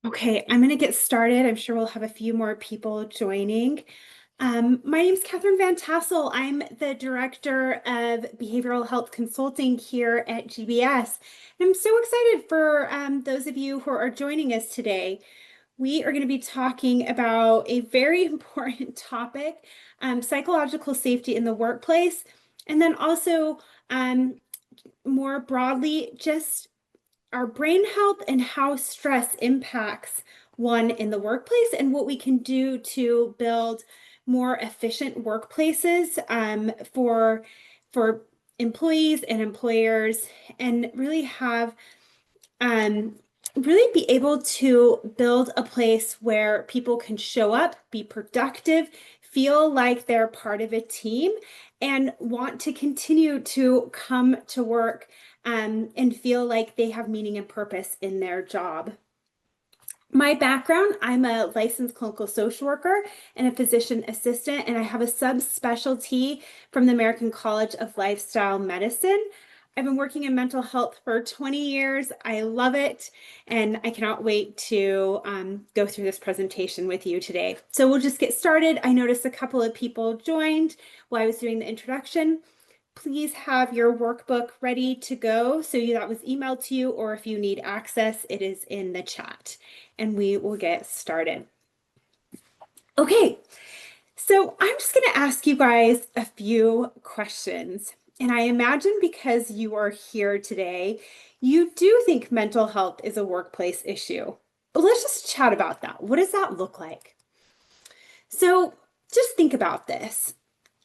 Okay, I'm going to get started. I'm sure we'll have a few more people joining. My name is Catherine Van Tassel. I'm the Director of Behavioral Health Consulting here at GBS. And I'm so excited for those of you who are joining us today. We are going to be talking about a very important topic, psychological safety in the workplace, and then also more broadly, just our brain health and how stress impacts one in the workplace and what we can do to build more efficient workplaces for employees and employers, and really have um, really be able to build a place where people can show up, be productive, feel like they're part of a team, and want to continue to come to work and feel like they have meaning and purpose in their job. My background, I'm a licensed clinical social worker and a physician assistant, and I have a subspecialty from the American College of Lifestyle Medicine. I've been working in mental health for 20 years. I love it, and I cannot wait to go through this presentation with you today. So we'll just get started. I noticed a couple of people joined while I was doing the introduction. Please have your workbook ready to go. So that was emailed to you, or if you need access, it is in the chat, and we will get started. Okay, so I'm just going to ask you guys a few questions. And I imagine because you are here today, you do think mental health is a workplace issue. But let's just chat about that. What does that look like? So just think about this.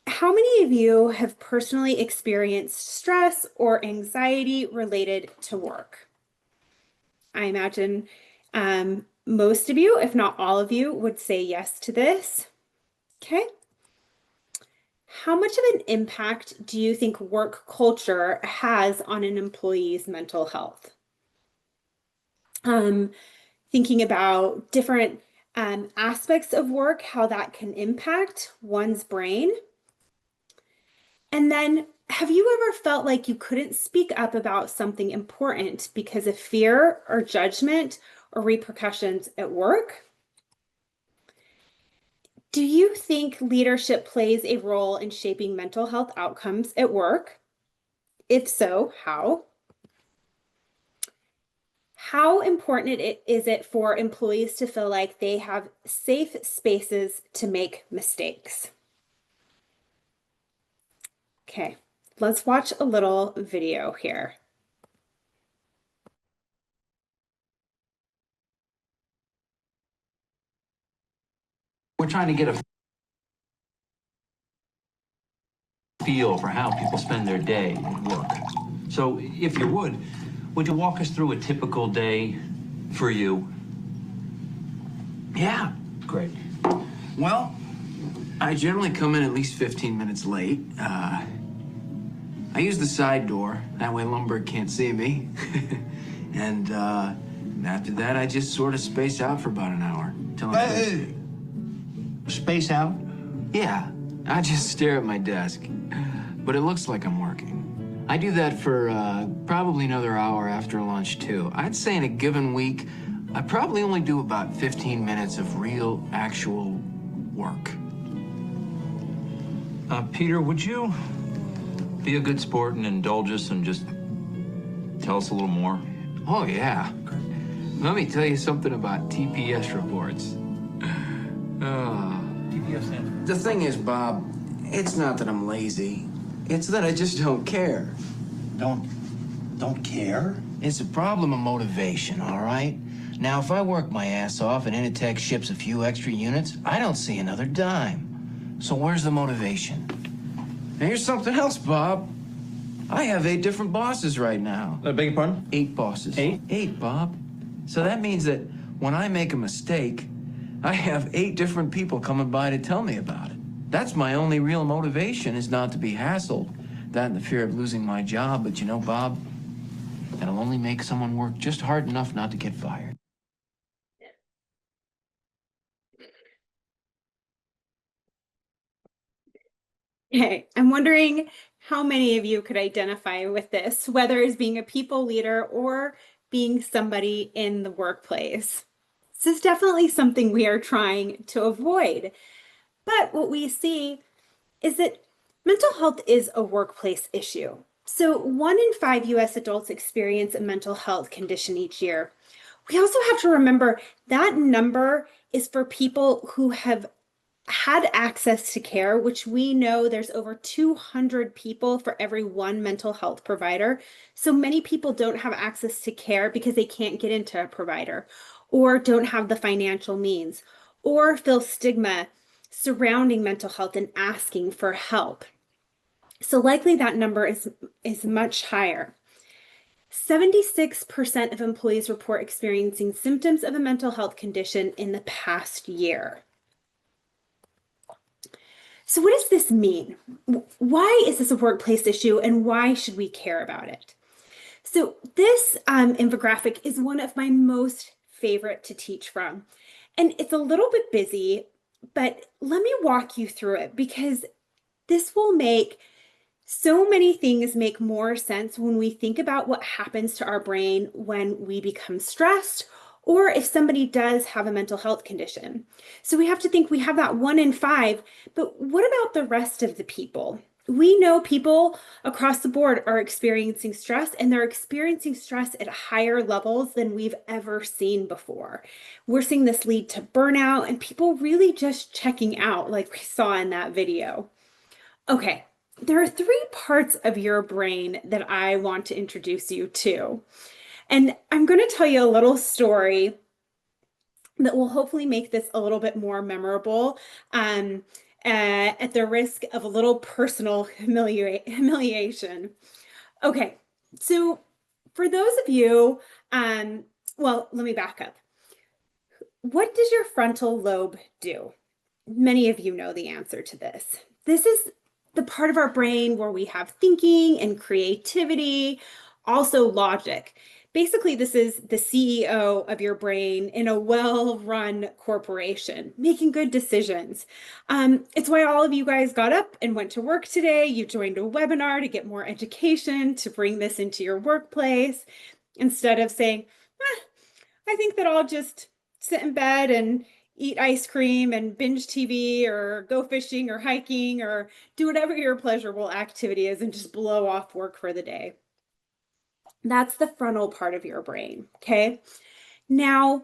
How many of you have personally experienced stress or anxiety related to work? I imagine most of you, if not all of you, would say yes to this. Okay. How much of an impact do you think work culture has on an employee's mental health? Thinking about different aspects of work, how that can impact one's brain. And then, have you ever felt like you couldn't speak up about something important because of fear or judgment or repercussions at work? Do you think leadership plays a role in shaping mental health outcomes at work? If so, how? How important is it for employees to feel like they have safe spaces to make mistakes? Okay, let's watch a little video here. We're trying to get a feel for how people spend their day at work. So if you would you walk us through a typical day for you? Yeah. Great. Well, I generally come in at least 15 minutes late. I use the side door. That way Lumberg can't see me. And after that, I just sort of space out for about an hour. Space out? Yeah, I just stare at my desk. But it looks like I'm working. I do that for probably another hour after lunch, too. I'd say in a given week, I probably only do about 15 minutes of real, actual work. Peter, would you be a good sport and indulge us and just tell us a little more? Oh, yeah. Let me tell you something about TPS reports. The thing is, Bob, it's not that I'm lazy. It's that I just don't care. Don't care? It's a problem of motivation, all right? Now, if I work my ass off and Initech ships a few extra units, I don't see another dime. So where's the motivation? And here's something else, Bob. I have 8 different bosses right now. I beg your pardon? 8 bosses. 8? 8, Bob. So that means that when I make a mistake, I have 8 different people coming by to tell me about it. That's my only real motivation, is not to be hassled. That and the fear of losing my job. But you know, Bob, that'll only make someone work just hard enough not to get fired. Okay, I'm wondering how many of you could identify with this, whether as being a people leader or being somebody in the workplace. This is definitely something we are trying to avoid. But what we see is that mental health is a workplace issue. So 1 in 5 US adults experience a mental health condition each year. We also have to remember that number is for people who have had access to care, which we know there's over 200 people for every one mental health provider. So many people don't have access to care because they can't get into a provider or don't have the financial means or feel stigma surrounding mental health and asking for help. So likely that number is much higher. 76% of employees report experiencing symptoms of a mental health condition in the past year. So what does this mean? Why is this a workplace issue and why should we care about it? So this infographic is one of my most favorite to teach from. And it's a little bit busy, but let me walk you through it because this will make so many things make more sense when we think about what happens to our brain when we become stressed or if somebody does have a mental health condition. So we have to think we have that 1 in 5, but what about the rest of the people? We know people across the board are experiencing stress, and they're experiencing stress at higher levels than we've ever seen before. We're seeing this lead to burnout and people really just checking out like we saw in that video. Okay, there are 3 parts of your brain that I want to introduce you to. And I'm going to tell you a little story that will hopefully make this a little bit more memorable at the risk of a little personal humiliation. Okay, so for those of you, well, let me back up. What does your frontal lobe do? Many of you know the answer to this. This is the part of our brain where we have thinking and creativity, also logic. Basically, this is the CEO of your brain in a well-run corporation, making good decisions. It's why all of you guys got up and went to work today. You joined a webinar to get more education, to bring this into your workplace, instead of saying, I think that I'll just sit in bed and eat ice cream and binge TV or go fishing or hiking or do whatever your pleasurable activity is and just blow off work for the day. That's the frontal part of your brain, okay? Now,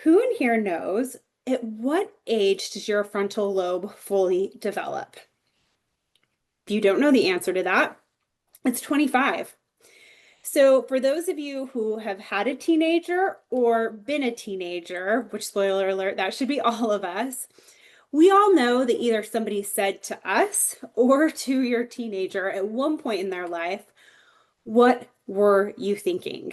who in here knows at what age does your frontal lobe fully develop? If you don't know the answer to that, it's 25. So for those of you who have had a teenager or been a teenager, which spoiler alert, that should be all of us, we all know that either somebody said to us or to your teenager at one point in their life, what were you thinking?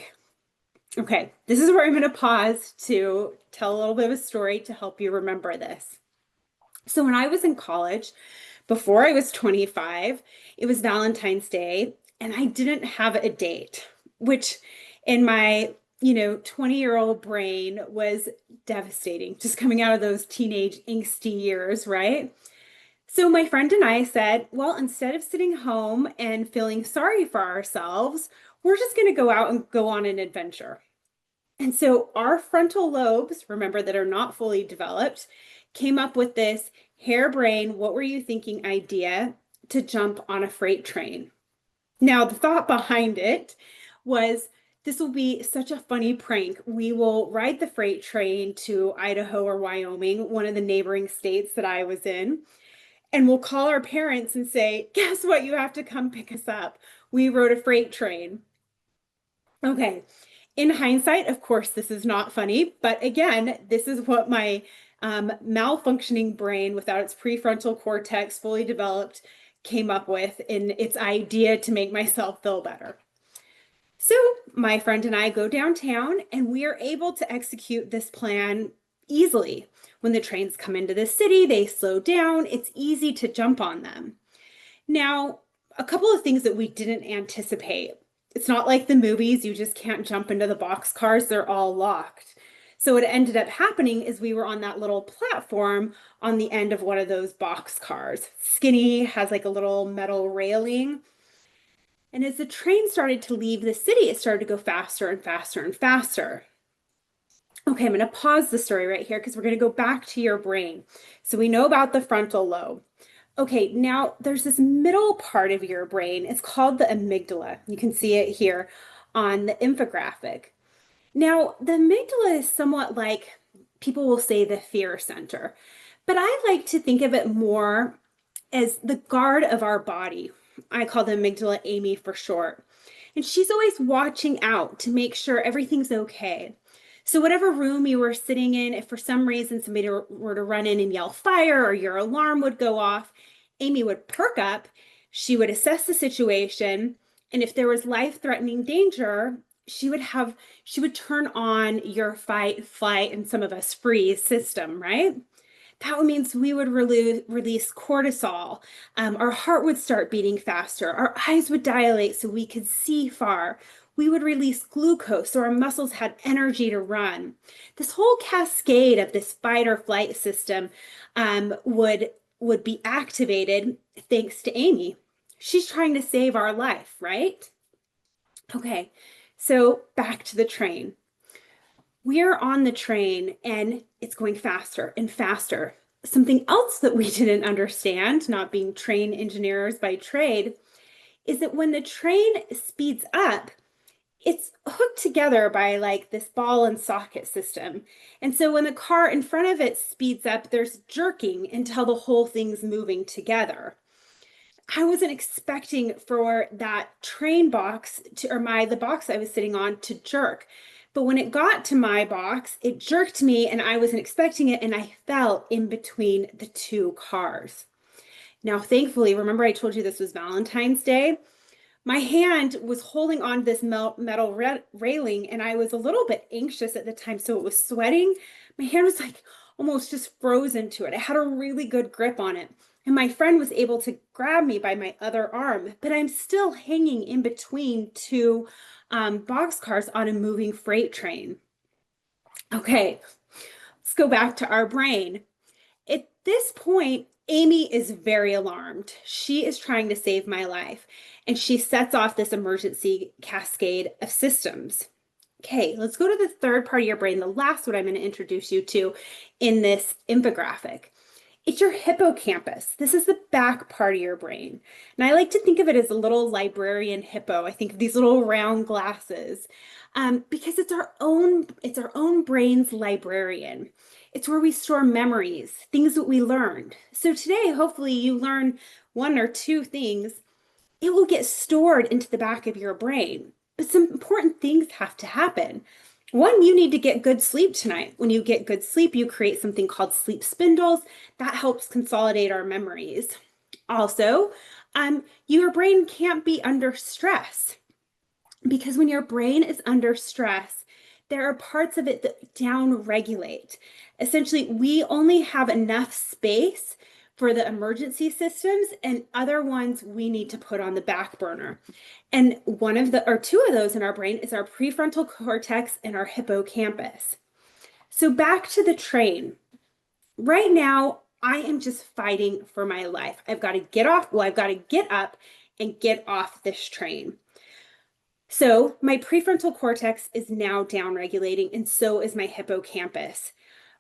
Okay, this is where I'm going to pause to tell a little bit of a story to help you remember this. So when I was in college, before I was 25, it was Valentine's Day, and I didn't have a date, which in my 20-year-old brain was devastating, just coming out of those teenage angsty years, right? So my friend and I said, well, instead of sitting home and feeling sorry for ourselves, we're just going to go out and go on an adventure. And so our frontal lobes, remember, that are not fully developed, came up with this harebrained, what were you thinking idea to jump on a freight train. Now, the thought behind it was, this will be such a funny prank. We will ride the freight train to Idaho or Wyoming, one of the neighboring states that I was in, and we'll call our parents and say, guess what? You have to come pick us up. We rode a freight train. Okay. In hindsight, of course, this is not funny, but again, this is what my malfunctioning brain without its prefrontal cortex fully developed came up with in its idea to make myself feel better. So my friend and I go downtown and we are able to execute this plan easily. When the trains come into the city, they slow down. It's easy to jump on them. Now, a couple of things that we didn't anticipate. It's not like the movies, you just can't jump into the boxcars, they're all locked. So what ended up happening is we were on that little platform on the end of one of those boxcars. Skinny, has like a little metal railing. And as the train started to leave the city, it started to go faster and faster and faster. Okay, I'm going to pause the story right here because we're going to go back to your brain. So we know about the frontal lobe. Okay, now there's this middle part of your brain. It's called the amygdala. You can see it here on the infographic. Now, the amygdala is somewhat like, people will say, the fear center, but I like to think of it more as the guard of our body. I call the amygdala Amy for short. And she's always watching out to make sure everything's okay. So whatever room you were sitting in, if for some reason somebody were to run in and yell fire or your alarm would go off, Amy would perk up, she would assess the situation, and if there was life-threatening danger, she would turn on your fight, flight, and some of us freeze system, right? That means we would release cortisol. Our heart would start beating faster. Our eyes would dilate so we could see far. We would release glucose so our muscles had energy to run. This whole cascade of this fight or flight system would be activated thanks to Amy. She's trying to save our life, right? Okay, so back to the train. We're on the train and it's going faster and faster. Something else that we didn't understand, not being train engineers by trade, is that when the train speeds up, it's hooked together by like this ball and socket system. And so when the car in front of it speeds up, there's jerking until the whole thing's moving together. I wasn't expecting for that train box the box I was sitting on to jerk. But when it got to my box, it jerked me and I wasn't expecting it and I fell in between the two cars. Now, thankfully, remember I told you this was Valentine's Day? My hand was holding on to this metal railing and I was a little bit anxious at the time, so it was sweating. My hand was like almost just frozen to it. I had a really good grip on it. And my friend was able to grab me by my other arm, but I'm still hanging in between two boxcars on a moving freight train. Okay, let's go back to our brain. At this point, Amy is very alarmed. She is trying to save my life, and she sets off this emergency cascade of systems. Okay, let's go to the third part of your brain, the last one I'm going to introduce you to in this infographic. It's your hippocampus. This is the back part of your brain. And I like to think of it as a little librarian hippo. I think of these little round glasses because it's our own brain's librarian. It's where we store memories, things that we learned. So today, hopefully you learn one or two things. It will get stored into the back of your brain. But some important things have to happen. One, you need to get good sleep tonight. When you get good sleep, you create something called sleep spindles. That helps consolidate our memories. Also, your brain can't be under stress because when your brain is under stress, there are parts of it that down-regulate. Essentially, we only have enough space for the emergency systems and other ones we need to put on the back burner. And two of those in our brain is our prefrontal cortex and our hippocampus. So back to the train. Right now, I am just fighting for my life. I've got to get up and get off this train. So my prefrontal cortex is now down-regulating, and so is my hippocampus.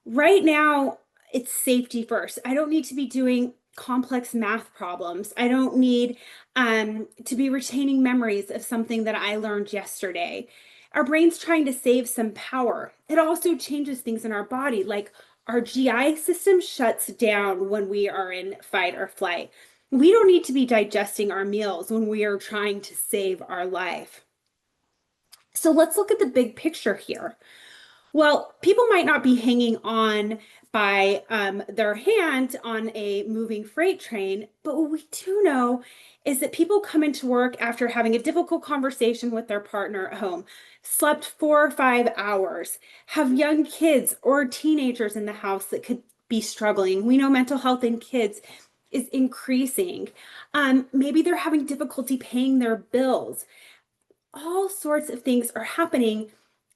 Right now, it's safety first. I don't need to be doing complex math problems. I don't need to be retaining memories of something that I learned yesterday. Our brain's trying to save some power. It also changes things in our body, like our GI system shuts down when we are in fight or flight. We don't need to be digesting our meals when we are trying to save our life. So let's look at the big picture here. Well, people might not be hanging on by their hand on a moving freight train, but what we do know is that people come into work after having a difficult conversation with their partner at home, slept 4 or 5 hours, have young kids or teenagers in the house that could be struggling. We know mental health in kids is increasing. Maybe they're having difficulty paying their bills. All sorts of things are happening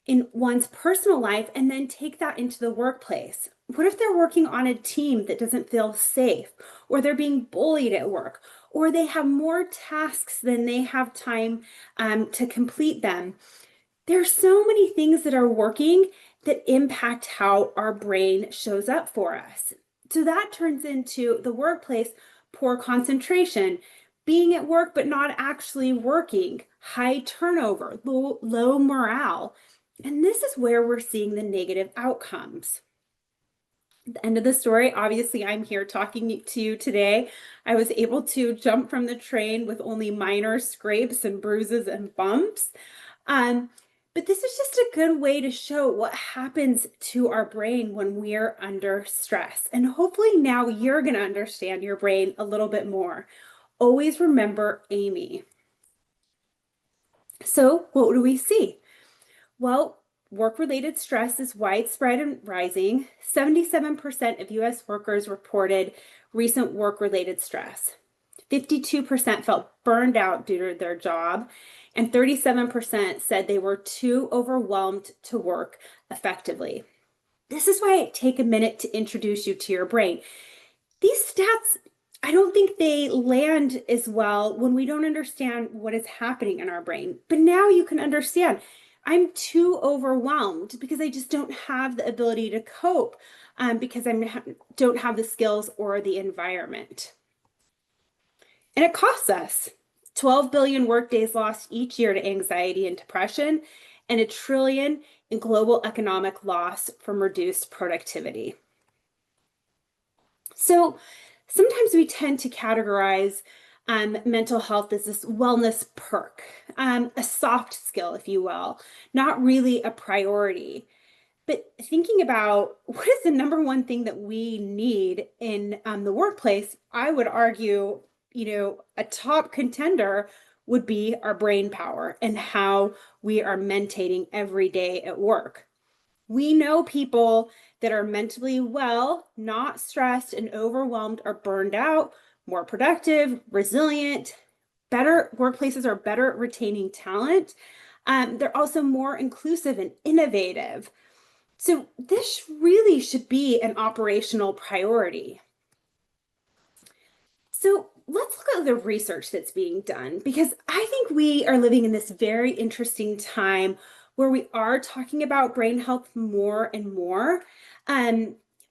in one's personal life, and then take that into the workplace. What if they're working on a team that doesn't feel safe, or they're being bullied at work, or they have more tasks than they have time to complete them? There's so many things that are working that impact how our brain shows up for us. So that turns into the workplace, poor concentration, being at work but not actually working, high turnover, low morale. And this is where we're seeing the negative outcomes. At the end of the story, obviously, I'm here talking to you today. I was able to jump from the train with only minor scrapes and bruises and bumps. But this is just a good way to show what happens to our brain when we're under stress. And hopefully now you're going to understand your brain a little bit more. Always remember Amy. So what do we see? Well, work-related stress is widespread and rising. 77% of US workers reported recent work-related stress. 52% felt burned out due to their job, and 37% said they were too overwhelmed to work effectively. This is why I take a minute to introduce you to your brain. These stats, I don't think they land as well when we don't understand what is happening in our brain. But now you can understand. I'm too overwhelmed because I just don't have the ability to cope because I don't have the skills or the environment. And it costs us 12 billion workdays lost each year to anxiety and depression, and $1 trillion in global economic loss from reduced productivity. So sometimes we tend to categorize mental health as this wellness perk, a soft skill, if you will, not really a priority. But thinking about what is the number one thing that we need in the workplace, I would argue, a top contender would be our brain power and how we are mentating every day at work. We know people that are mentally well, not stressed and overwhelmed, are burned out, more productive, resilient, better workplaces are better at retaining talent. They're also more inclusive and innovative. So this really should be an operational priority. So let's look at the research that's being done, because I think we are living in this very interesting time where we are talking about brain health more and more.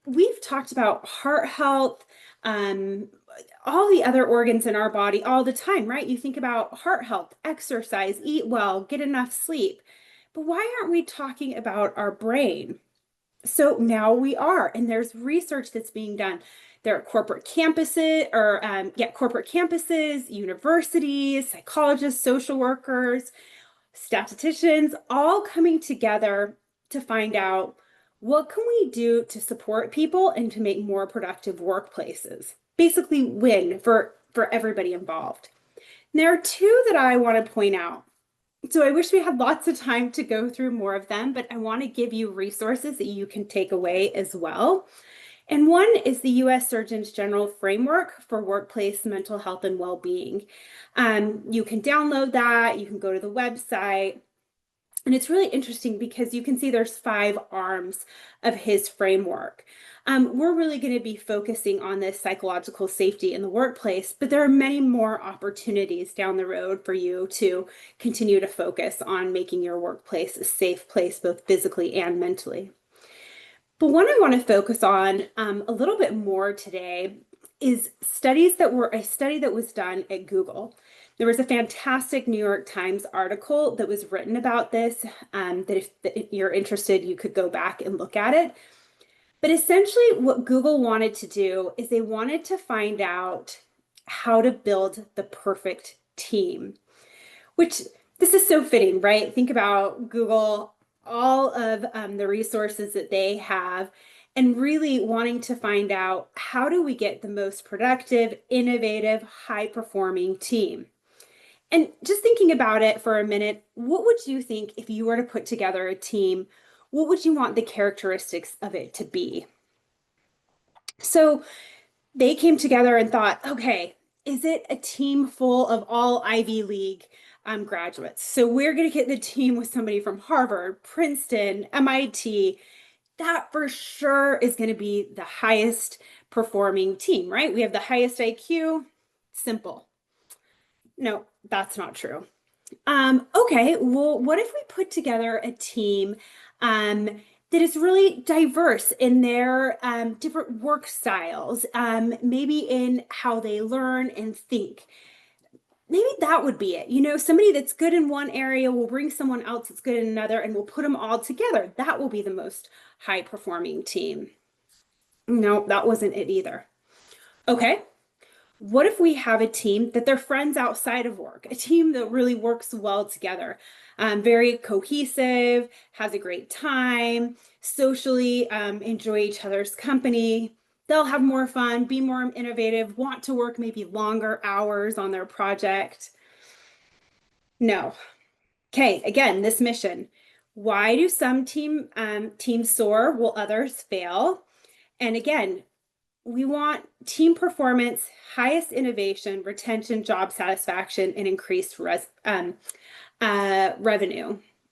We've talked about heart health, all the other organs in our body all the time, right? You think about heart health, exercise, eat well, get enough sleep. But why aren't we talking about our brain? So now we are, and there's research that's being done. There are corporate campuses, universities, psychologists, social workers, statisticians, all coming together to find out what can we do to support people and to make more productive workplaces. Basically win for everybody involved. And there are two that I want to point out. So I wish we had lots of time to go through more of them, but I want to give you resources that you can take away as well. And one is the U.S. Surgeon General Framework for Workplace Mental Health and Well-Being. You can download that, you can go to the website, and it's really interesting because you can see there's 5 arms of his framework. We're really going to be focusing on this psychological safety in the workplace, but there are many more opportunities down the road for you to continue to focus on making your workplace a safe place, both physically and mentally. But one I want to focus on a little bit more today is a study that was done at Google. There was a fantastic New York Times article that was written about this, that if you're interested, you could go back and look at it. But essentially what Google wanted to do is they wanted to find out how to build the perfect team, which this is so fitting, right? Think about Google, all of the resources that they have, and really wanting to find out how do we get the most productive, innovative, high-performing team. And just thinking about it for a minute, what would you think if you were to put together a team? What would you want the characteristics of it to be? So they came together and thought, okay, is it a team full of all Ivy League graduates? So we're going to get the team with somebody from Harvard, Princeton, MIT. That for sure is going to be the highest performing team, right? We have the highest IQ. Simple. No, that's not true. Okay, well, what if we put together a team that is really diverse in their different work styles, maybe in how they learn and think. Maybe that would be it. You know, somebody that's good in one area will bring someone else that's good in another, and we'll put them all together. That will be the most high performing team. No, that wasn't it either. Okay. What if we have a team that they're friends outside of work, a team that really works well together, very cohesive, has a great time, socially enjoy each other's company. They'll have more fun, be more innovative, want to work maybe longer hours on their project. No. Okay, again, this mission. Why do some teams soar while others fail? And again, we want team performance, highest innovation, retention, job satisfaction, and increased revenue.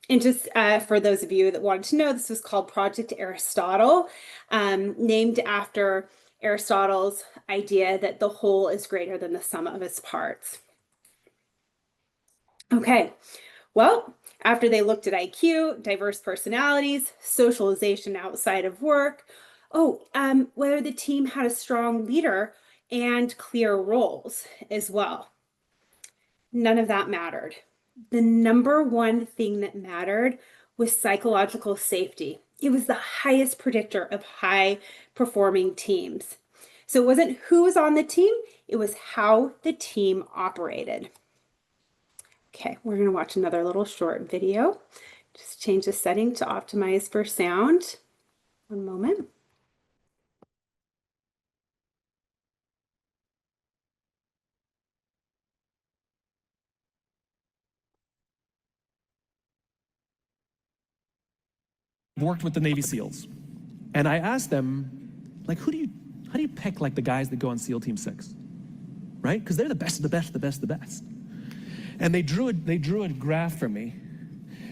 And just for those of you that wanted to know, this was called Project Aristotle, named after Aristotle's idea that the whole is greater than the sum of its parts. Okay, well, after they looked at IQ, diverse personalities, socialization outside of work, whether the team had a strong leader and clear roles as well. None of that mattered. The number one thing that mattered was psychological safety. It was the highest predictor of high performing teams. So it wasn't who was on the team, it was how the team operated. Okay, we're going to watch another little short video. Just change the setting to optimize for sound. One moment. Worked with the Navy SEALs, and I asked them, like, how do you pick like the guys that go on SEAL Team 6, right? Because they're the best of the best, the best, the best. And they drew a graph for me,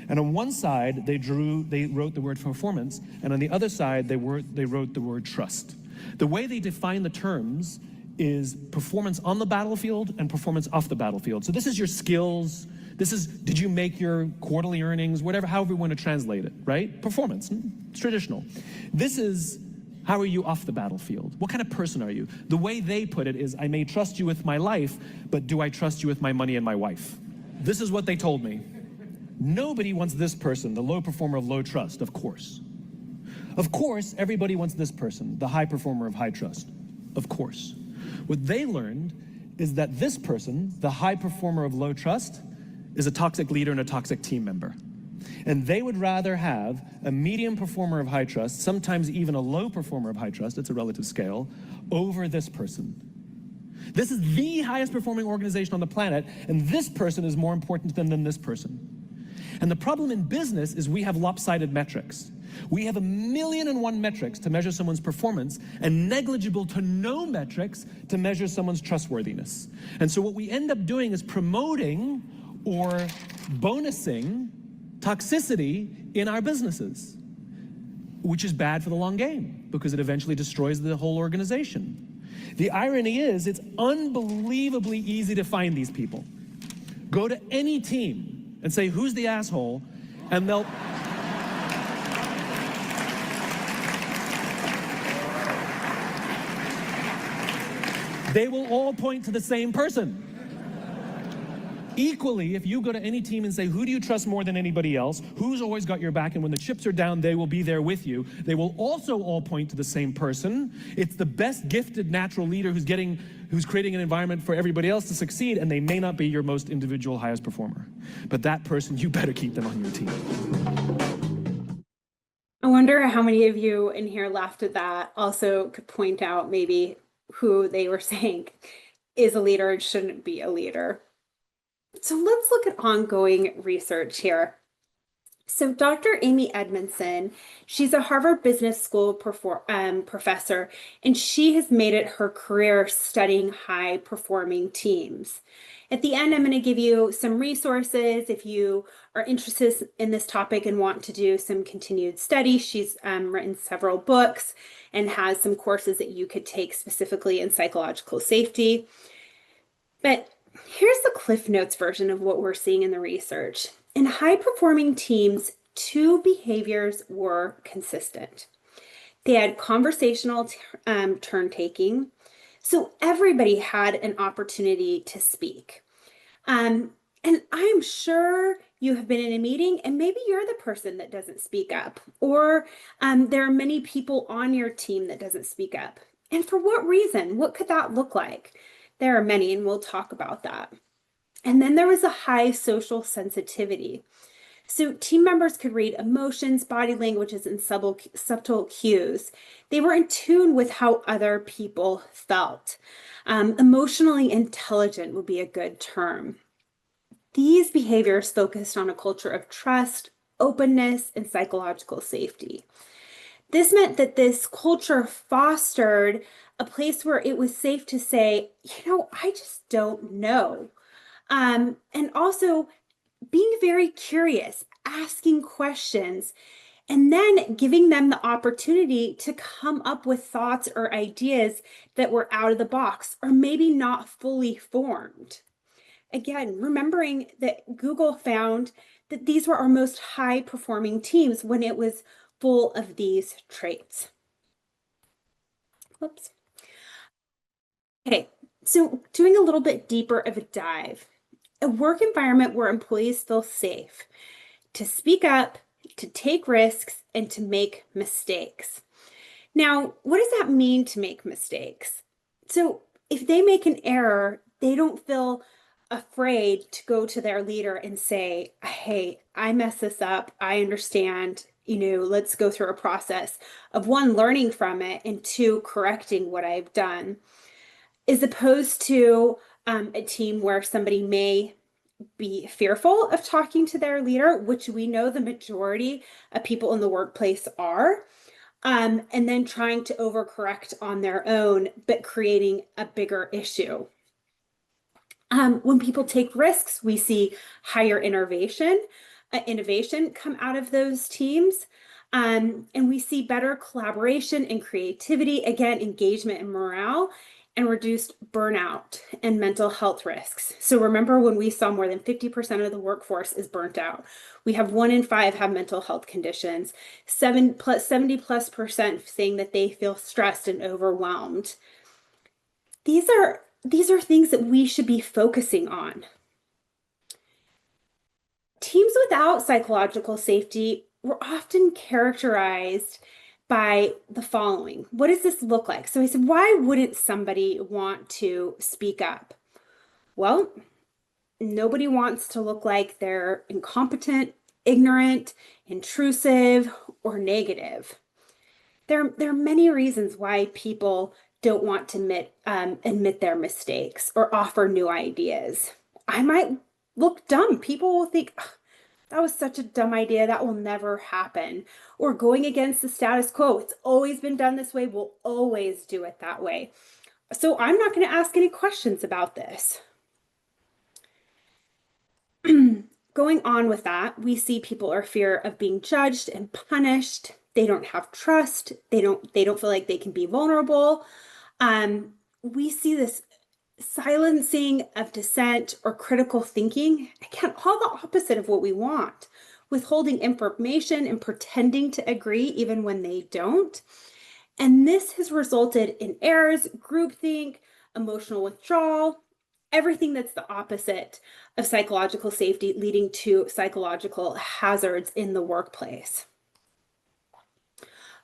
and on one side they wrote the word performance, and on the other side they wrote the word trust. The way they define the terms is performance on the battlefield and performance off the battlefield. So this is your skills. This is, did you make your quarterly earnings, whatever, however you want to translate it, right? Performance, it's traditional. This is, how are you off the battlefield? What kind of person are you? The way they put it is, I may trust you with my life, but do I trust you with my money and my wife? This is what they told me. Nobody wants this person, the low performer of low trust, of course. Of course, everybody wants this person, the high performer of high trust, of course. What they learned is that this person, the high performer of low trust, is a toxic leader and a toxic team member. And they would rather have a medium performer of high trust, sometimes even a low performer of high trust, it's a relative scale, over this person. This is the highest performing organization on the planet, and this person is more important than this person. And the problem in business is we have lopsided metrics. We have 1,000,001 metrics to measure someone's performance and negligible to no metrics to measure someone's trustworthiness. And so what we end up doing is promoting or bonusing toxicity in our businesses, which is bad for the long game because it eventually destroys the whole organization. The irony is it's unbelievably easy to find these people. Go to any team and say, who's the asshole? And they'll... they will all point to the same person. Equally, if you go to any team and say, who do you trust more than anybody else? Who's always got your back? And when the chips are down, they will be there with you. They will also all point to the same person. It's the best gifted natural leader who's creating an environment for everybody else to succeed, and they may not be your most individual highest performer. But that person, you better keep them on your team. I wonder how many of you in here laughed at that, also could point out maybe who they were saying is a leader and shouldn't be a leader. So let's look at ongoing research here. So Dr. Amy Edmondson, she's a Harvard Business School professor, and she has made it her career studying high-performing teams. At the end, I'm going to give you some resources if you are interested in this topic and want to do some continued study. She's written several books and has some courses that you could take specifically in psychological safety. But here's the Cliff Notes version of what we're seeing in the research. In high-performing teams, two behaviors were consistent. They had conversational turn taking, so everybody had an opportunity to speak. And I'm sure you have been in a meeting and maybe you're the person that doesn't speak up, or there are many people on your team that doesn't speak up. And for what reason? What could that look like? There are many, and we'll talk about that. And then there was a high social sensitivity. So team members could read emotions, body languages, and subtle cues. They were in tune with how other people felt. Emotionally intelligent would be a good term. These behaviors focused on a culture of trust, openness, and psychological safety. This meant that this culture fostered a place where it was safe to say, I just don't know. And also being very curious, asking questions, and then giving them the opportunity to come up with thoughts or ideas that were out of the box or maybe not fully formed. Again, remembering that Google found that these were our most high performing teams when it was full of these traits. Whoops. Okay, so doing a little bit deeper of a dive, a work environment where employees feel safe to speak up, to take risks, and to make mistakes. Now, what does that mean to make mistakes? So if they make an error, they don't feel afraid to go to their leader and say, hey, I messed this up. I understand, let's go through a process of one, learning from it, and two, correcting what I've done, as opposed to a team where somebody may be fearful of talking to their leader, which we know the majority of people in the workplace are, and then trying to overcorrect on their own, but creating a bigger issue. When people take risks, we see higher innovation come out of those teams. And we see better collaboration and creativity, again, engagement and morale, and reduced burnout and mental health risks. So remember when we saw more than 50% of the workforce is burnt out. We have 1 in 5 have mental health conditions, 70+% saying that they feel stressed and overwhelmed. These are things that we should be focusing on. Teams without psychological safety were often characterized by the following. What does this look like? So he said, why wouldn't somebody want to speak up? Well, nobody wants to look like they're incompetent, ignorant, intrusive, or negative. There are many reasons why people don't want to admit their mistakes or offer new ideas. I might look dumb. People will think, that was such a dumb idea. That will never happen. Or going against the status quo. It's always been done this way. We'll always do it that way. So I'm not going to ask any questions about this. Going on with that, we see people are fear of being judged and punished. They don't have trust. They don't feel like they can be vulnerable. We see this silencing of dissent or critical thinking, again, all the opposite of what we want, withholding information and pretending to agree even when they don't. And this has resulted in errors, groupthink, emotional withdrawal, everything that's the opposite of psychological safety, leading to psychological hazards in the workplace.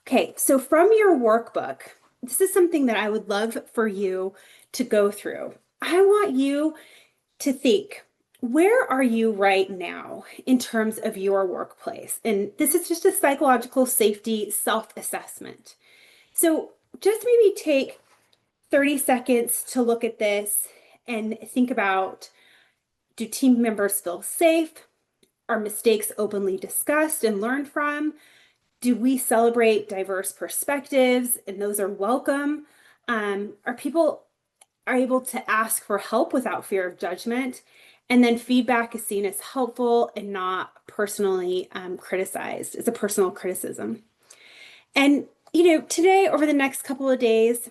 Okay, so from your workbook, this is something that I would love for you to go through. I want you to think, where are you right now in terms of your workplace? And this is just a psychological safety self-assessment. So just maybe take 30 seconds to look at this and think about, do team members feel safe? Are mistakes openly discussed and learned from? Do we celebrate diverse perspectives and those are welcome? Are people able to ask for help without fear of judgment? And then feedback is seen as helpful and not personally criticized as a personal criticism. And, today, over the next couple of days,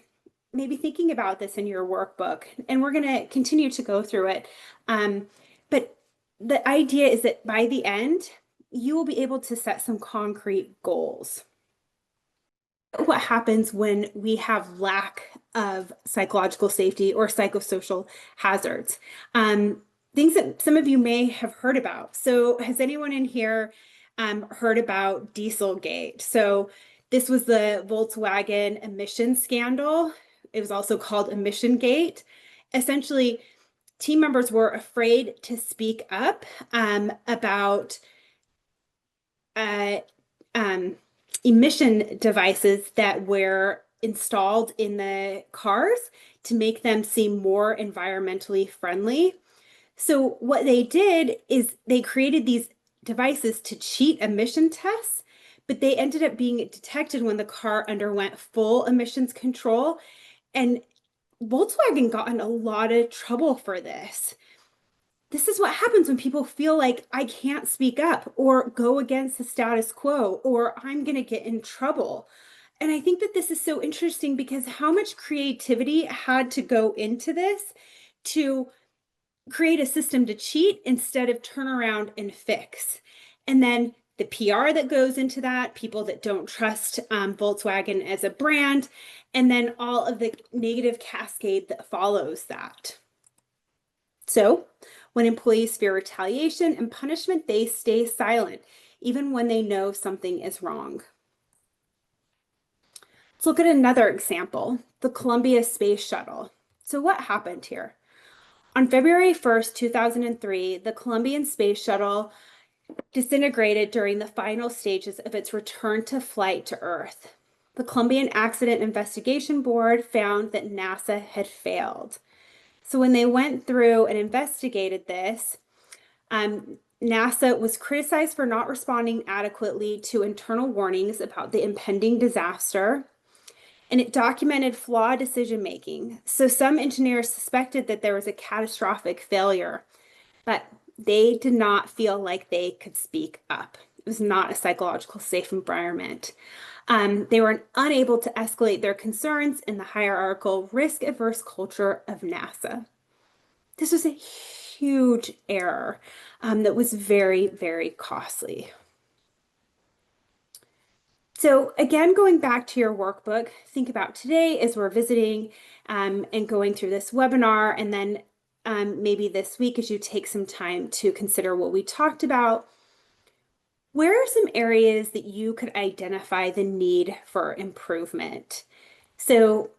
maybe thinking about this in your workbook, and we're going to continue to go through it. But the idea is that by the end, you will be able to set some concrete goals. What happens when we have lack of psychological safety or psychosocial hazards? Things that some of you may have heard about. So has anyone in here heard about Dieselgate? So this was the Volkswagen emission scandal. It was also called Emission Gate. Essentially, team members were afraid to speak up about emission devices that were installed in the cars to make them seem more environmentally friendly. So what they did is they created these devices to cheat emission tests, but they ended up being detected when the car underwent full emissions control. And Volkswagen got in a lot of trouble for this. This is what happens when people feel like I can't speak up or go against the status quo or I'm going to get in trouble. And I think that this is so interesting because how much creativity had to go into this to create a system to cheat instead of turn around and fix. And then the PR that goes into that, people that don't trust Volkswagen as a brand, and then all of the negative cascade that follows that. So when employees fear retaliation and punishment, they stay silent, even when they know something is wrong. Let's look at another example, the Columbia Space Shuttle. So what happened here? On February 1st, 2003, the Columbian Space Shuttle disintegrated during the final stages of its return to flight to Earth. The Columbian Accident Investigation Board found that NASA had failed. So when they went through and investigated this, NASA was criticized for not responding adequately to internal warnings about the impending disaster, and it documented flawed decision-making. So some engineers suspected that there was a catastrophic failure, but they did not feel like they could speak up. It was not a psychological safe environment. They were unable to escalate their concerns in the hierarchical, risk-averse culture of NASA. This was a huge error that was very, very costly. So again, going back to your workbook, think about today as we're visiting and going through this webinar, and then maybe this week as you take some time to consider what we talked about. Where are some areas that you could identify the need for improvement? So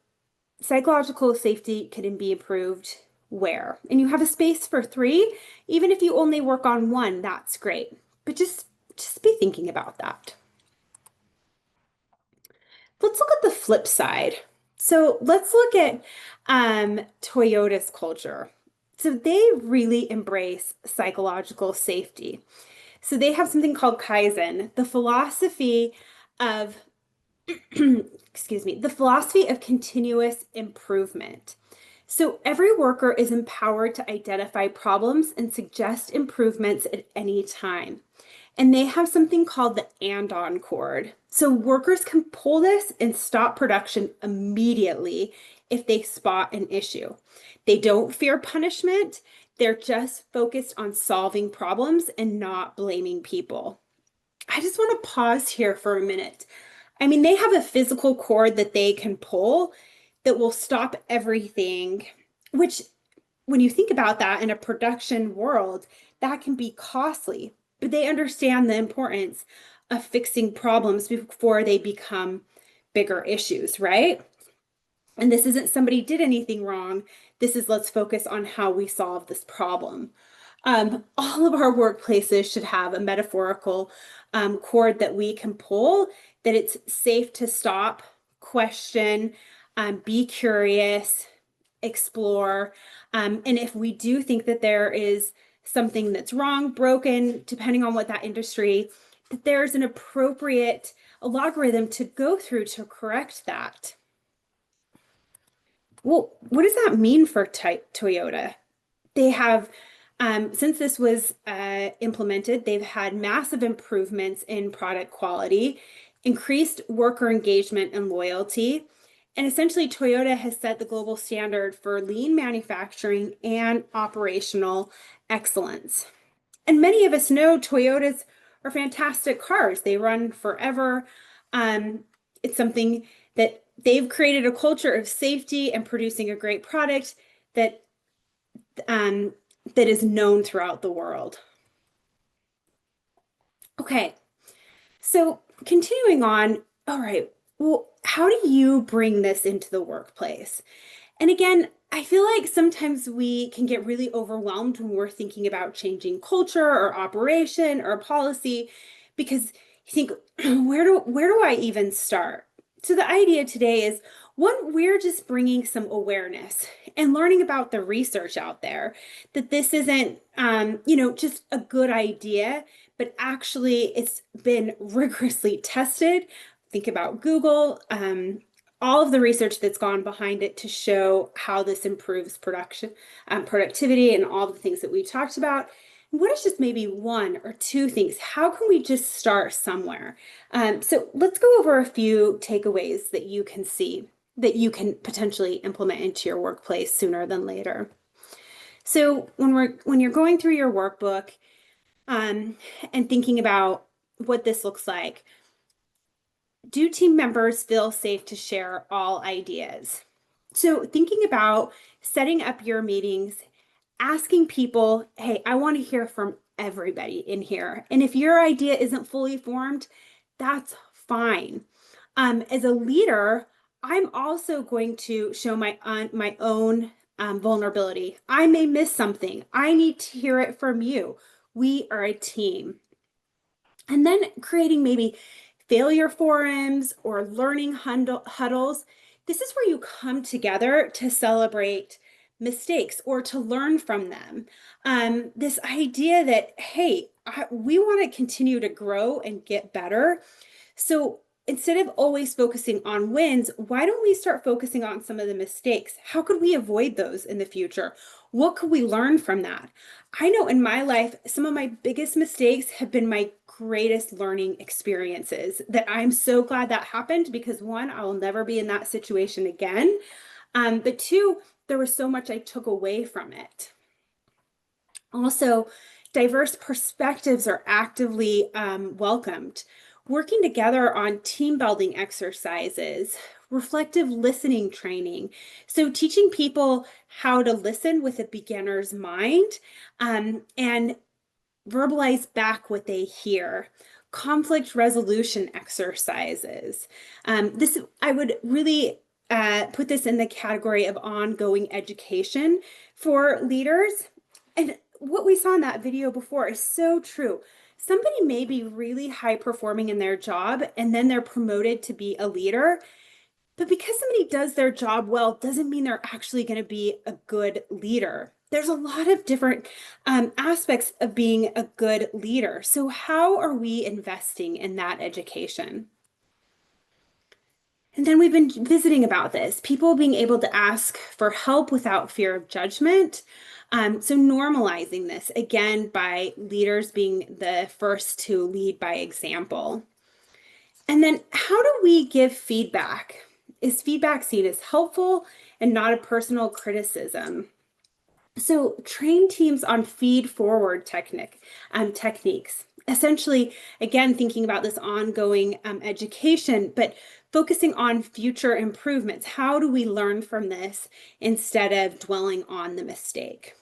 psychological safety can be improved where? And you have a space for 3. Even if you only work on 1, that's great. But just be thinking about that. Let's look at the flip side. So let's look at Toyota's culture. So they really embrace psychological safety. So they have something called Kaizen, the philosophy of, excuse me, the philosophy of continuous improvement. So every worker is empowered to identify problems and suggest improvements at any time. And they have something called the and-on cord. So workers can pull this and stop production immediately if they spot an issue. They don't fear punishment. They're just focused on solving problems and not blaming people. I just want to pause here for a minute. I mean, they have a physical cord that they can pull that will stop everything, which when you think about that in a production world, that can be costly. But they understand the importance of fixing problems before they become bigger issues, right? And this isn't somebody did anything wrong. This is let's focus on how we solve this problem. All of our workplaces should have a metaphorical cord that we can pull, that it's safe to stop, question, be curious, explore. And if we do think that there is something that's wrong, broken, depending on what that industry, that there's an appropriate algorithm to go through to correct that. Well, what does that mean for Toyota? They have, since this was implemented, they've had massive improvements in product quality, increased worker engagement and loyalty, and essentially Toyota has set the global standard for lean manufacturing and operational excellence. And many of us know Toyota's are fantastic cars. They run forever. It's something that they've created a culture of safety and producing a great product that that is known throughout the world. Okay, so continuing on, all right, well, how do you bring this into the workplace? And again, I feel like sometimes we can get really overwhelmed when we're thinking about changing culture or operation or policy because you think, where do I even start? So the idea today is one, we're just bringing some awareness and learning about the research out there that this isn't, just a good idea, but actually it's been rigorously tested. Think about Google, all of the research that's gone behind it to show how this improves productivity, and all the things that we talked about. What is just maybe one or two things? How can we just start somewhere? So let's go over a few takeaways that you can see that you can potentially implement into your workplace sooner than later. So when you're going through your workbook and thinking about what this looks like, do team members feel safe to share all ideas? So thinking about setting up your meetings, asking people, hey, I want to hear from everybody in here. And if your idea isn't fully formed, that's fine. As a leader, I'm also going to show my own vulnerability. I may miss something. I need to hear it from you. We are a team. And then creating maybe failure forums or learning huddles. This is where you come together to celebrate mistakes or to learn from them. This idea that, hey, we want to continue to grow and get better. So instead of always focusing on wins, why don't we start focusing on some of the mistakes? How could we avoid those in the future? What could we learn from that? I know in my life, some of my biggest mistakes have been my greatest learning experiences that I'm so glad that happened because one, I will never be in that situation again. But two, there was so much I took away from it. Also, diverse perspectives are actively welcomed. Working together on team building exercises, reflective listening training. So teaching people how to listen with a beginner's mind and verbalize back what they hear. Conflict resolution exercises. I would really put this in the category of ongoing education for leaders. And what we saw in that video before is so true. Somebody may be really high performing in their job and then they're promoted to be a leader. But because somebody does their job well, doesn't mean they're actually going to be a good leader. There's a lot of different aspects of being a good leader. So how are we investing in that education? And then we've been visiting about this, people being able to ask for help without fear of judgment. So normalizing this, again, by leaders being the first to lead by example. And then how do we give feedback? Is feedback seen as helpful and not a personal criticism? So train teams on feed forward techniques. Essentially, again, thinking about this ongoing education, but focusing on future improvements. How do we learn from this instead of dwelling on the mistake?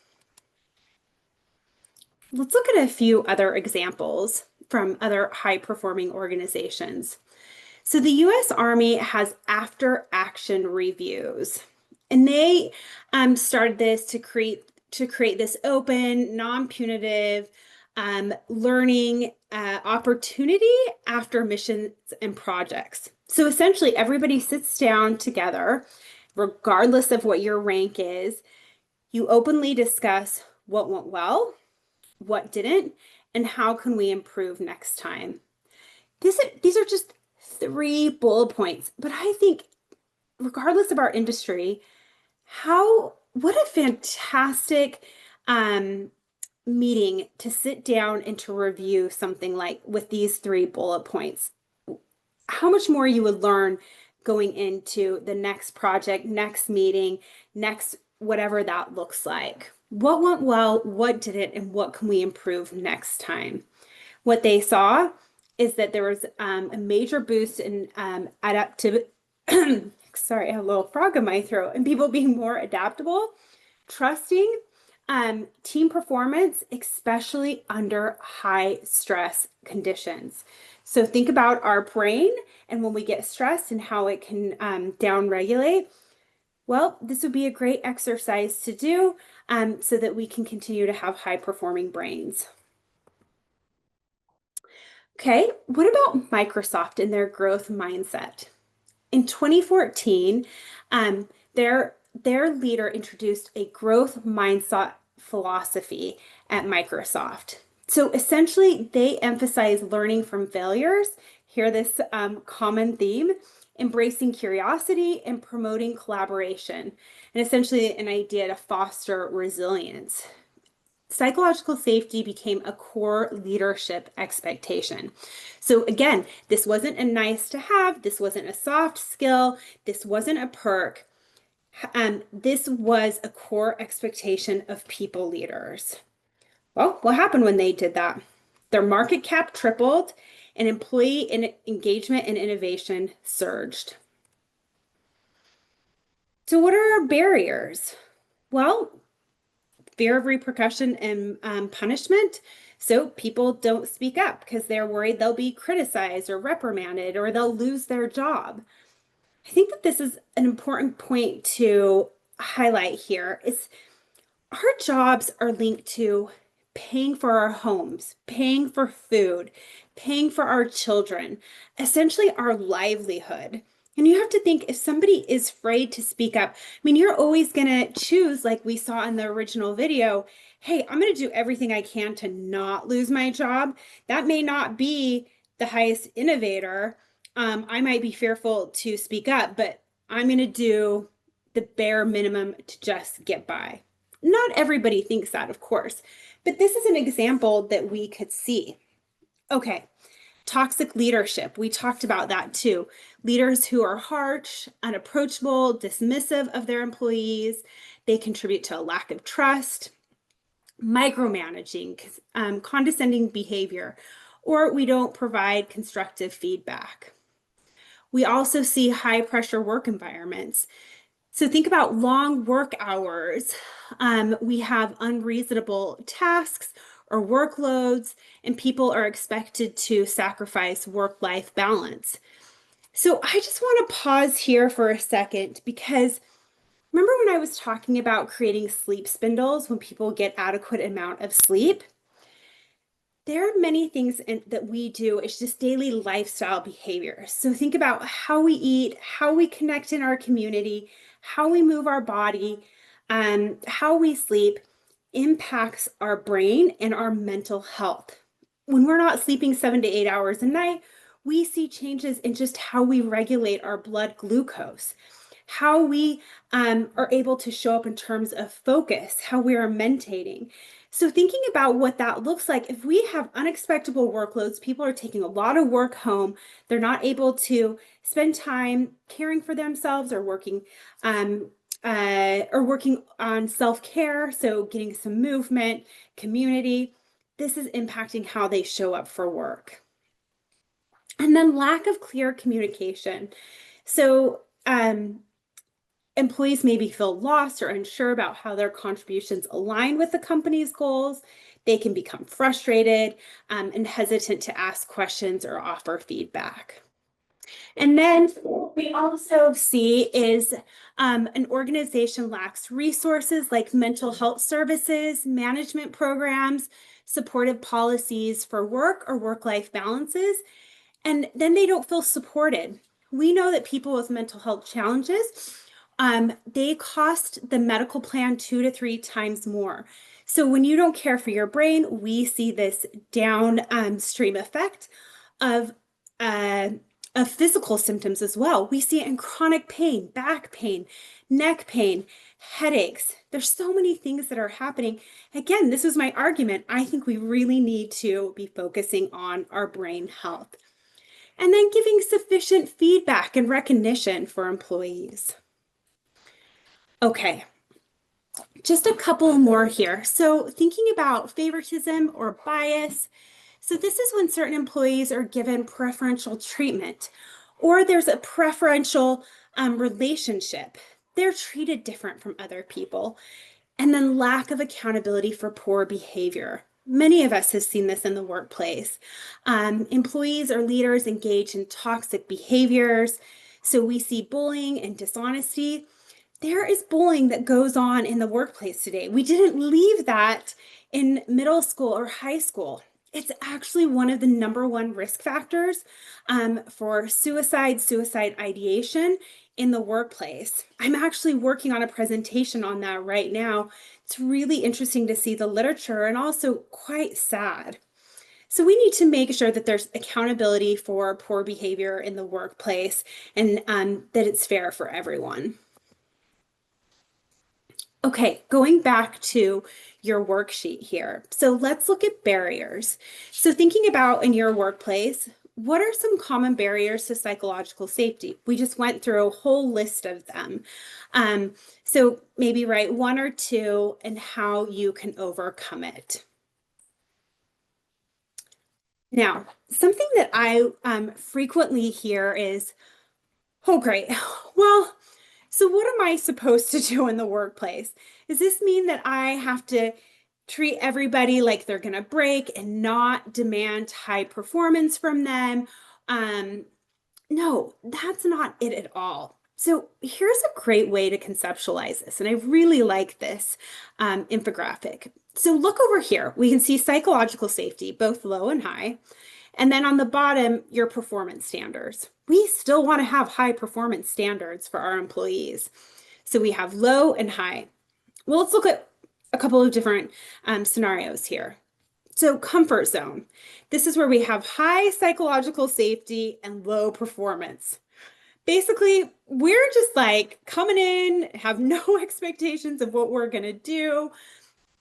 Let's look at a few other examples from other high-performing organizations. So the U.S. Army has after-action reviews, and they started this to create this open, non-punitive learning opportunity after missions and projects. So essentially, everybody sits down together, regardless of what your rank is. You openly discuss what went well, what didn't, and how can we improve next time. These are just 3 bullet points, but I think regardless of our industry, what a fantastic meeting to sit down and to review something like with these 3 bullet points. How much more you would learn going into the next project, next meeting, next whatever that looks like. What went well, what didn't, and what can we improve next time? What they saw is that there was a major boost in adaptive, sorry, I have a little frog in my throat, and people being more adaptable, trusting, team performance, especially under high stress conditions. So think about our brain and when we get stressed and how it can down-regulate. Well, this would be a great exercise to do so that we can continue to have high-performing brains. Okay, what about Microsoft and their growth mindset? In 2014, their leader introduced a growth mindset philosophy at Microsoft. So essentially, they emphasize learning from failures. Hear this common theme, embracing curiosity and promoting collaboration, and essentially an idea to foster resilience. Psychological safety became a core leadership expectation. So again, this wasn't a nice to have, this wasn't a soft skill, this wasn't a perk. This was a core expectation of people leaders. Well, what happened when they did that? Their market cap tripled and employee engagement and innovation surged. So what are our barriers? Well, fear of repercussion and punishment. So people don't speak up because they're worried they'll be criticized or reprimanded or they'll lose their job. I think that this is an important point to highlight here is our jobs are linked to paying for our homes, paying for food, paying for our children, essentially our livelihood. And you have to think if somebody is afraid to speak up, I mean, you're always going to choose, like we saw in the original video, hey, I'm going to do everything I can to not lose my job. That may not be the highest innovator. I might be fearful to speak up, but I'm going to do the bare minimum to just get by. Not everybody thinks that, of course, but this is an example that we could see. Okay, toxic leadership. We talked about that too. Leaders who are harsh, unapproachable, dismissive of their employees. They contribute to a lack of trust, micromanaging, condescending behavior, or we don't provide constructive feedback. We also see high pressure work environments. So think about long work hours. We have unreasonable tasks or workloads, and people are expected to sacrifice work-life balance. So I just want to pause here for a second because remember when I was talking about creating sleep spindles when people get adequate amount of sleep? There are many things that we do. It's just daily lifestyle behaviors. So think about how we eat, how we connect in our community, how we move our body, how we sleep impacts our brain and our mental health. When we're not sleeping 7 to 8 hours a night, we see changes in just how we regulate our blood glucose, how we are able to show up in terms of focus, how we are mentating. So thinking about what that looks like, if we have unexpected workloads, people are taking a lot of work home, they're not able to spend time caring for themselves or working on self-care, so getting some movement, community, this is impacting how they show up for work. And then lack of clear communication. So employees maybe feel lost or unsure about how their contributions align with the company's goals. They can become frustrated and hesitant to ask questions or offer feedback. And then we also see is an organization lacks resources like mental health services, management programs, supportive policies for work or work-life balances, and then they don't feel supported. We know that people with mental health challenges, they cost the medical plan 2 to 3 times more. So when you don't care for your brain, we see this downstream effect of physical symptoms as well. We see it in chronic pain, back pain, neck pain, headaches. There's so many things that are happening. Again, this was my argument. I think we really need to be focusing on our brain health. And then giving sufficient feedback and recognition for employees. Okay, just a couple more here. So thinking about favoritism or bias. So this is when certain employees are given preferential treatment, or there's a preferential relationship. They're treated different from other people. And then lack of accountability for poor behavior. Many of us have seen this in the workplace. Employees or leaders engage in toxic behaviors. So we see bullying and dishonesty. There is bullying that goes on in the workplace today. We didn't leave that in middle school or high school. It's actually one of the #1 risk factors for suicide ideation in the workplace. I'm actually working on a presentation on that right now. It's really interesting to see the literature and also quite sad. So we need to make sure that there's accountability for poor behavior in the workplace and that it's fair for everyone. Okay, going back to your worksheet here. So let's look at barriers. So thinking about in your workplace, what are some common barriers to psychological safety? We just went through a whole list of them. So maybe write 1 or 2 and how you can overcome it. Now, something that I frequently hear is, oh, great. Well, so what am I supposed to do in the workplace? Does this mean that I have to treat everybody like they're going to break and not demand high performance from them? No, that's not it at all. So here's a great way to conceptualize this, and I really like this infographic. So look over here. We can see psychological safety, both low and high. And then on the bottom, your performance standards. We still want to have high performance standards for our employees. So we have low and high. Well, let's look at a couple of different scenarios here. So comfort zone. This is where we have high psychological safety and low performance. Basically, we're just like coming in, have no expectations of what we're going to do.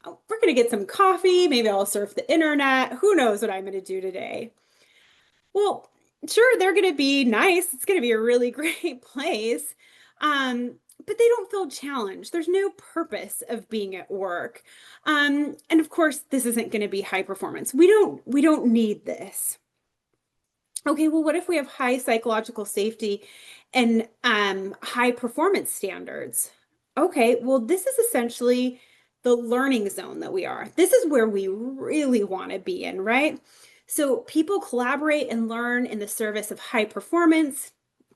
We're going to get some coffee. Maybe I'll surf the internet. Who knows what I'm going to do today? Well, sure, they're going to be nice. It's going to be a really great place. But they don't feel challenged. There's no purpose of being at work. And of course, this isn't going to be high performance. We don't need this. Okay, well, what if we have high psychological safety and high performance standards? Okay, well, this is essentially the learning zone that we are. This is where we really want to be in, right? So people collaborate and learn in the service of high performance,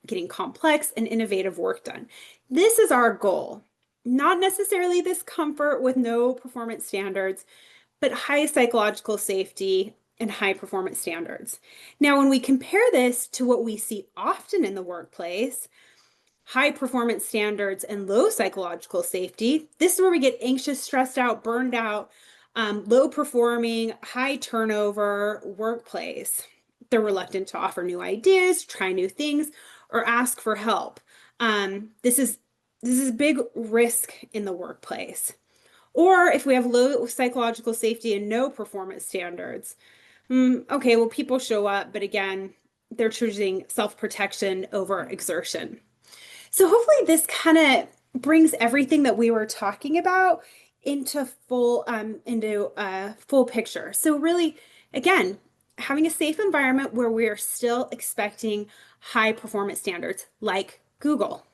getting complex and innovative work done. This is our goal, not necessarily this comfort with no performance standards, but high psychological safety and high performance standards. Now, when we compare this to what we see often in the workplace, high performance standards and low psychological safety, this is where we get anxious, stressed out, burned out, low performing, high turnover workplace. They're reluctant to offer new ideas, try new things, or ask for help. This is a big risk in the workplace. Or if we have low psychological safety and no performance standards, okay, well, people show up, but again, they're choosing self-protection over exertion. So hopefully this kind of brings everything that we were talking about into a full picture. So really, again, having a safe environment where we are still expecting high performance standards like Google.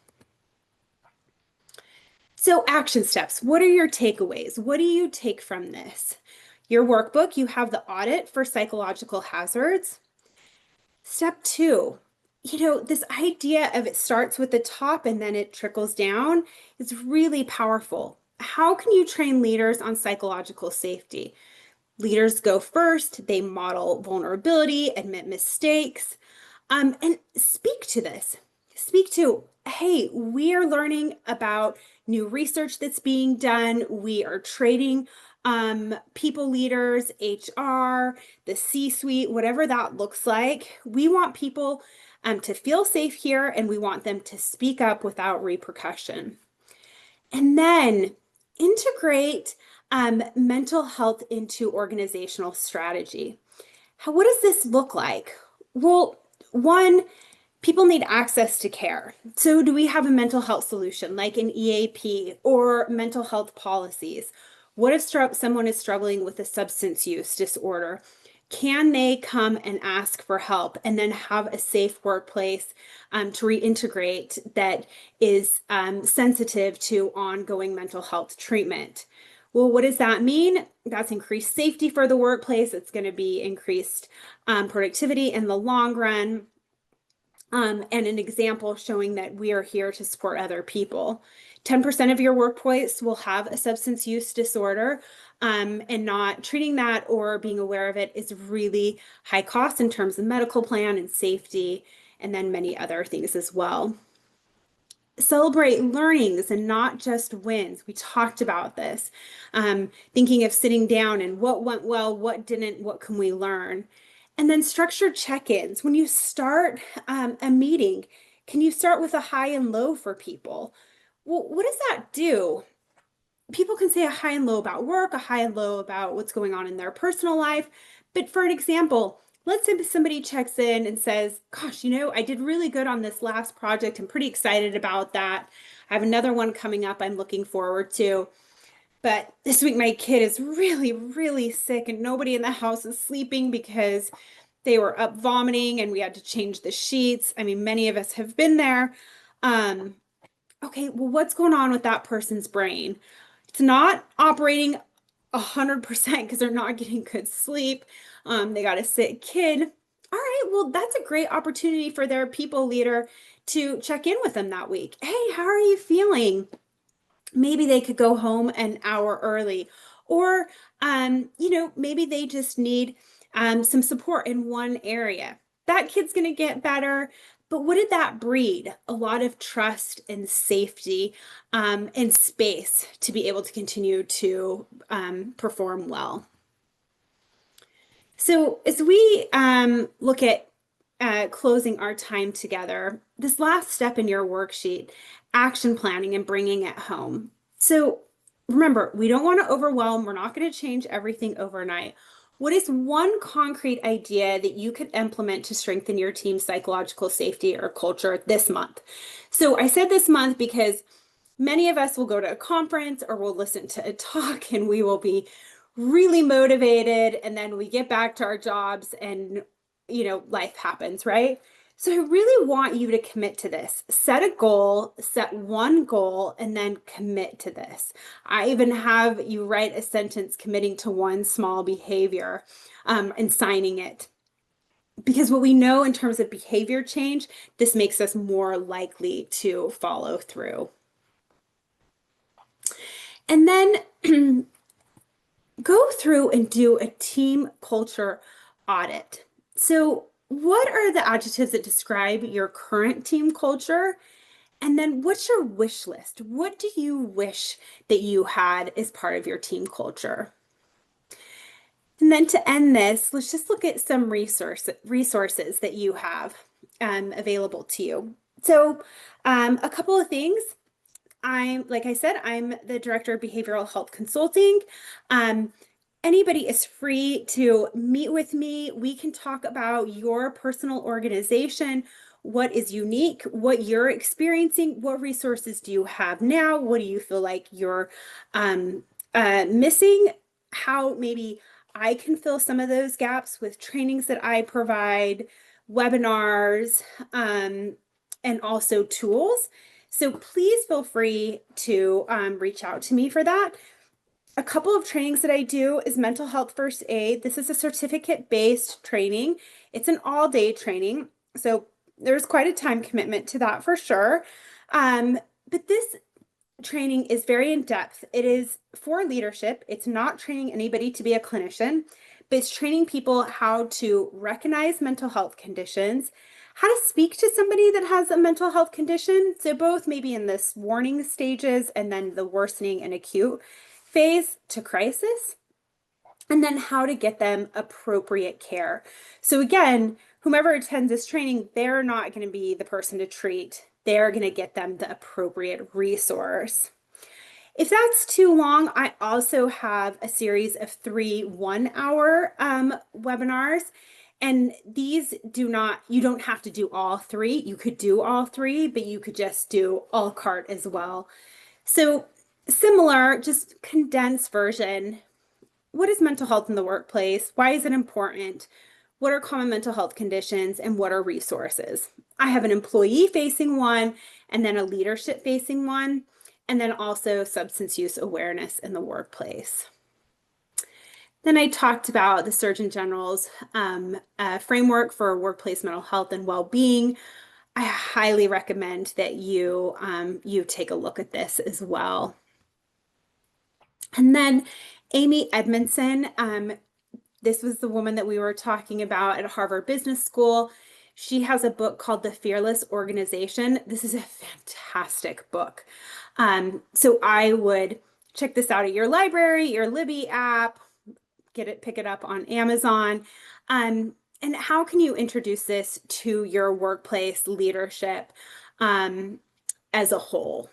So action steps, what are your takeaways? What do you take from this? Your workbook, you have the audit for psychological hazards. Step 2, this idea of it starts with the top and then it trickles down is really powerful. How can you train leaders on psychological safety? Leaders go first, they model vulnerability, admit mistakes, and speak to this. Speak to, hey, we are learning about new research that's being done. We are training people leaders, HR, the C-suite, whatever that looks like. We want people to feel safe here, and we want them to speak up without repercussion. And then integrate mental health into organizational strategy. What does this look like? Well, 1, people need access to care. So do we have a mental health solution like an EAP or mental health policies? What if someone is struggling with a substance use disorder? Can they come and ask for help and then have a safe workplace to reintegrate that is sensitive to ongoing mental health treatment? Well, what does that mean? That's increased safety for the workplace. It's going to be increased productivity in the long run. And an example showing that we are here to support other people. 10% of your workplace will have a substance use disorder, and not treating that or being aware of it is really high cost in terms of medical plan and safety, and then many other things as well. Celebrate learnings and not just wins. We talked about this. Thinking of sitting down and what went well, what didn't, what can we learn? And then structured check-ins. When you start a meeting, can you start with a high and low for people? Well, what does that do? People can say a high and low about work, a high and low about what's going on in their personal life. But for an example, let's say somebody checks in and says, gosh, I did really good on this last project. I'm pretty excited about that. I have another one coming up I'm looking forward to. But this week, my kid is really, really sick and nobody in the house is sleeping because they were up vomiting and we had to change the sheets. I mean, many of us have been there. Okay, well, what's going on with that person's brain? It's not operating 100% because they're not getting good sleep. They got a sick kid. All right, well, that's a great opportunity for their people leader to check in with them that week. Hey, how are you feeling? Maybe they could go home an hour early, or maybe they just need some support in one area. That kid's going to get better. But what did that breed? A lot of trust and safety and space to be able to continue to perform well. So as we look at closing our time together, this last step in your worksheet, action planning and bringing it home. So remember, we don't want to overwhelm. We're not going to change everything overnight. What is one concrete idea that you could implement to strengthen your team's psychological safety or culture this month? So I said this month because many of us will go to a conference or we'll listen to a talk and we will be really motivated, and then we get back to our jobs and life happens, right? So I really want you to commit to this. Set a goal, set one goal, and then commit to this. I even have you write a sentence committing to one small behavior and signing it. Because what we know in terms of behavior change, this makes us more likely to follow through. And then go through and do a team culture audit. So what are the adjectives that describe your current team culture? And then what's your wish list? What do you wish that you had as part of your team culture? And then to end this, let's just look at some resources that you have available to you. So a couple of things. Like I said, I'm the director of behavioral health consulting. Anybody is free to meet with me. We can talk about your personal organization, what is unique, what you're experiencing, what resources do you have now, what do you feel like you're missing, how maybe I can fill some of those gaps with trainings that I provide, webinars, and also tools. So please feel free to reach out to me for that. A couple of trainings that I do is mental health first aid. This is a certificate-based training. It's an all-day training, so there's quite a time commitment to that for sure. But this training is very in-depth. It is for leadership. It's not training anybody to be a clinician, but it's training people how to recognize mental health conditions, how to speak to somebody that has a mental health condition. So both maybe in this warning stages and then the worsening and acute phase to crisis, and then how to get them appropriate care. So again, whomever attends this training, they're not going to be the person to treat. They're going to get them the appropriate resource. If that's too long, I also have a series of 3 one-hour webinars. And these you don't have to do all 3. You could do all 3, but you could just do a la carte as well. So similar, just condensed version. what is mental health in the workplace? Why is it important? What are common mental health conditions and what are resources? I have an employee-facing one and then a leadership-facing one, and then also substance use awareness in the workplace. Then I talked about the Surgeon General's framework for workplace mental health and well-being. I highly recommend that you take a look at this as well. And then Amy Edmondson, this was the woman that we were talking about at Harvard Business School. She has a book called The Fearless Organization. This is a fantastic book. So I would check this out at your library, your Libby app, pick it up on Amazon. And how can you introduce this to your workplace leadership as a whole?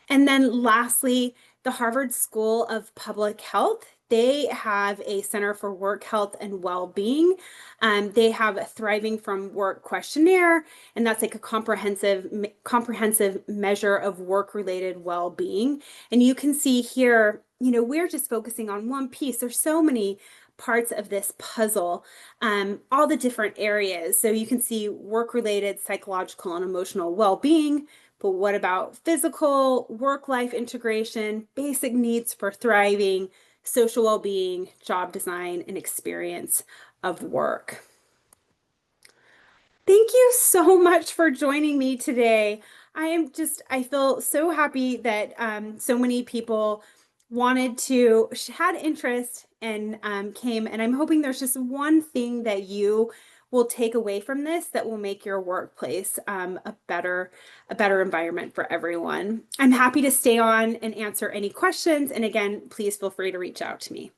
And then lastly, the Harvard School of Public Health, they have a Center for Work Health and Well-Being. They have a Thriving from Work questionnaire, and that's like a comprehensive measure of work-related well-being. And you can see here, we're just focusing on one piece. There's so many parts of this puzzle, all the different areas. So you can see work-related psychological and emotional well-being, but what about physical, work-life integration, basic needs for thriving, social well-being, job design, and experience of work? Thank you so much for joining me today. I feel so happy that so many people had interest and came, and I'm hoping there's just one thing that you will take away from this that will make your workplace a better environment for everyone. I'm happy to stay on and answer any questions. And again, please feel free to reach out to me.